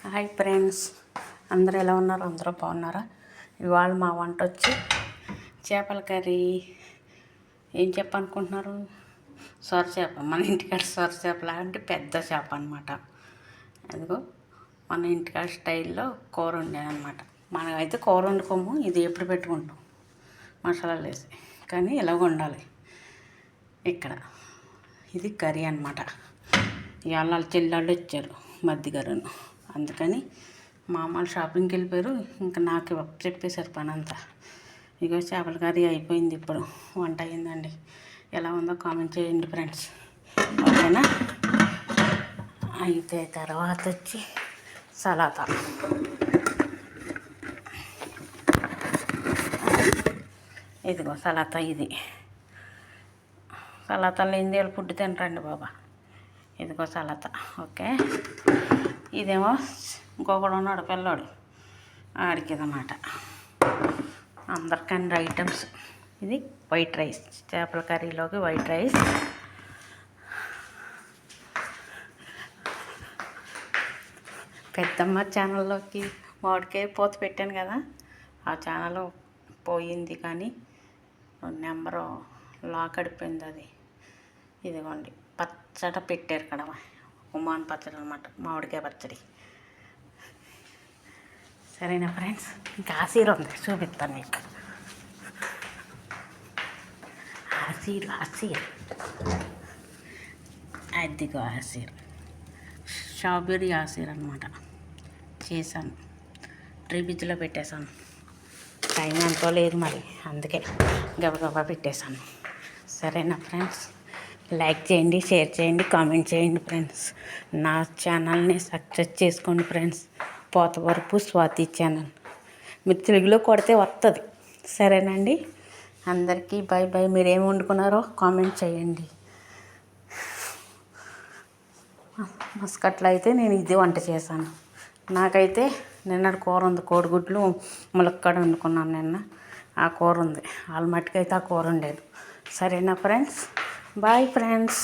Hi friends, అందరూ ఎలా ఉన్నారు? అందరూ బాగున్నారా? ఇవాళ మా వంట వచ్చి చేపల కర్రీ. ఏం చెప్పనుకుంటున్నారు? సొర చేప. మన ఇంటికాడ సొర చేప లాంటి పెద్ద చేప అనమాట. అదిగో మన ఇంటికాడ స్టైల్లో కూర వండానమాట. మనం అయితే కూర వండుకోము, ఇది ఎప్పుడు పెట్టుకుంటాం మసాలాలు వేసి, కానీ ఇలాగ వండాలి. ఇక్కడ ఇది కర్రీ అనమాట. ఇవాళ చెల్లెళ్ళు వచ్చారు మధ్యగారును, అందుకని మా అమ్మాళ్ళు షాపింగ్కి వెళ్ళిపోయారు. ఇంకా నాకు చెప్పేశారు పని అంతా. ఇగో చేపల కర్రీ అయిపోయింది, ఇప్పుడు వంట అయిందండి. ఎలా ఉందో కామెంట్ చేయండి ఫ్రెండ్స్, ఓకేనా? అయితే తర్వాత వచ్చి సలాతా. ఇదిగో సలాతా. ఇది సలాతాలో ఇందేళ్ళు ఫుడ్ తినరండి బాబా. ఇదిగో సలాతా, ఓకే. ఇదేమో ఇంకొకడు ఉన్నాడు పిల్లోడు, ఆడికి ఇదన్నమాట. అందరికీ ఐటమ్స్. ఇది వైట్ రైస్, చేపల కర్రీలోకి వైట్ రైస్. పెద్దమ్మ ఛానల్లోకి మామిడికాయ పోత పెట్టాను కదా, ఆ ఛానల్ పోయింది, కానీ నెంబరు లాక్ అడిపోయింది. అది ఇదిగోండి పచ్చడి పెట్టారు ఇక్కడ, ఉమాన్ పచ్చడి అనమాట, మామిడికాయ పచ్చడి. సరేనా ఫ్రెండ్స్? ఇంకా ఆసీర్ ఉంది, చూపిస్తాను మీకు. ఆసీర్ అదిగో ఆసీర్, స్ట్రాబెర్రీ ఆసీర్ అనమాట. చేశాను, ఫ్రిడ్జ్లో పెట్టేశాను. టైం ఎంతో లేదు మరి, అందుకే గబగబా పెట్టేశాను. సరేనా ఫ్రెండ్స్? లైక్ చేయండి, షేర్ చేయండి, కామెంట్ చేయండి ఫ్రెండ్స్. నా ఛానల్ని సక్సెస్ చేసుకోండి ఫ్రెండ్స్. పోతవరపు స్వాతి ఛానల్ మీరు తెలుగులో కొడితే వస్తుంది. సరేనండి, అందరికీ బై బై. మీరు ఏమి వండుకున్నారో కామెంట్ చేయండి. మస్కట్లో అయితే నేను ఇది వంట చేశాను. నాకైతే నిన్నటి కూర ఉంది, కోడిగుడ్లు ములక్కాడ వండుకున్నాను నిన్న. ఆ కూర ఉంది, వాళ్ళ మట్టుకైతే ఆ కూర ఉండేది. సరేనా ఫ్రెండ్స్? Bye friends.